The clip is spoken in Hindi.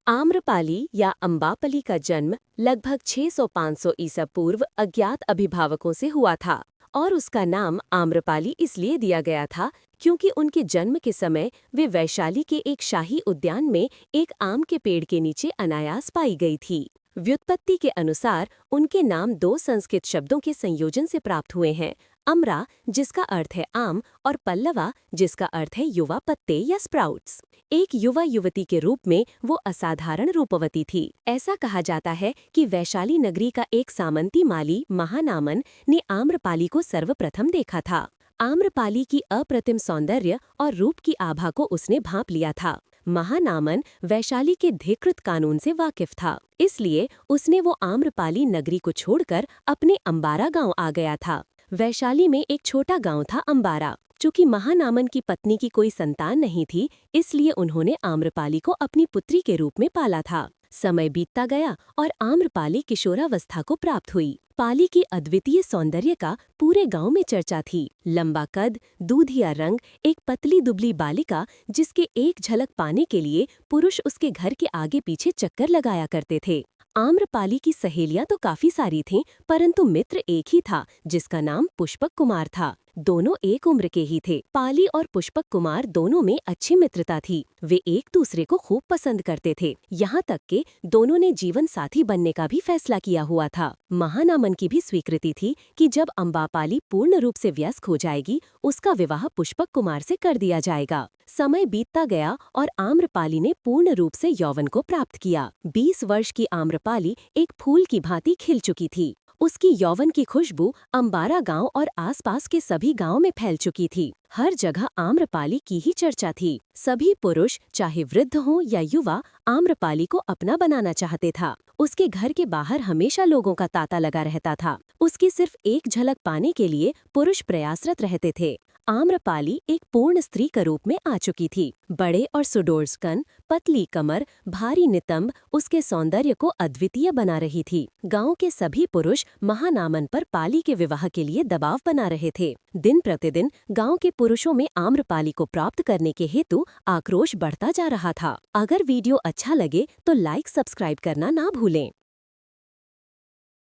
आम्रपाली या अम्बापली का जन्म लगभग 600-500 ईसा पूर्व अज्ञात अभिभावकों से हुआ था और उसका नाम आम्रपाली इसलिए दिया गया था क्योंकि उनके जन्म के समय वे वैशाली के एक शाही उद्यान में एक आम के पेड़ के नीचे अनायास पाई गई थी। व्युत्पत्ति के अनुसार उनके नाम दो संस्कृत शब्दों के संयोजन से प्राप्त हुए हैं, अमरा जिसका अर्थ है आम और पल्लवा जिसका अर्थ है युवा पत्ते या स्प्राउट्स। एक युवा युवती के रूप में वो असाधारण रूपवती थी। ऐसा कहा जाता है कि वैशाली नगरी का एक सामंती माली महानामन ने आम्रपाली को सर्वप्रथम देखा था। आम्रपाली की अप्रतिम सौंदर्य और रूप की आभा को उसने भांप लिया था। महानामन वैशाली के धिकृत कानून से वाकिफ था, इसलिए उसने वो आम्रपाली नगरी को छोड़कर अपने अंबारा गांव आ गया था। वैशाली में एक छोटा गांव था अंबारा। चूंकि महानामन की पत्नी की कोई संतान नहीं थी, इसलिए उन्होंने आम्रपाली को अपनी पुत्री के रूप में पाला था। समय बीतता गया और आम्रपाली किशोरावस्था को प्राप्त हुई। पाली की अद्वितीय सौंदर्य का पूरे गांव में चर्चा थी। लंबा कद, दूधिया रंग, एक पतली दुबली बालिका जिसके एक झलक पाने के लिए पुरुष उसके घर के आगे पीछे चक्कर लगाया करते थे। आम्रपाली की सहेलियां तो काफी सारी थीं, परंतु मित्र एक ही था जिसका नाम पुष्पक कुमार था। दोनों एक उम्र के ही थे। पाली और पुष्पक कुमार दोनों में अच्छी मित्रता थी। वे एक दूसरे को खूब पसंद करते थे, यहाँ तक कि दोनों ने जीवन साथी बनने का भी फैसला किया हुआ था। महानामन की भी स्वीकृति थी कि जब अम्बापाली पूर्ण रूप से वयस्क हो जाएगी, उसका विवाह पुष्पक कुमार से कर दिया जाएगा। समय बीतता गया और आम्रपाली ने पूर्ण रूप से यौवन को प्राप्त किया। 20 वर्ष की आम्रपाली एक फूल की भांति खिल चुकी थी। उसकी यौवन की खुशबू अंबारा गांव और आसपास के सभी गांव में फैल चुकी थी। हर जगह आम्रपाली की ही चर्चा थी। सभी पुरुष, चाहे वृद्ध हों या युवा, आम्रपाली को अपना बनाना चाहते था। उसके घर के बाहर हमेशा लोगों का तांता लगा रहता था। उसकी सिर्फ एक झलक पाने के लिए पुरुष प्रयासरत रहते थे। आम्रपाली एक पूर्ण स्त्री के रूप में आ चुकी थी। बड़े और सुडौल स्तन, पतली कमर, भारी नितंब उसके सौंदर्य को अद्वितीय बना रही थी। गांव के सभी पुरुष महानामन पर पाली के विवाह के लिए दबाव बना रहे थे। दिन प्रतिदिन गांव के पुरुषों में आम्रपाली को प्राप्त करने के हेतु आक्रोश बढ़ता जा रहा था। अगर वीडियो अच्छा लगे तो लाइक सब्सक्राइब करना ना भूलें।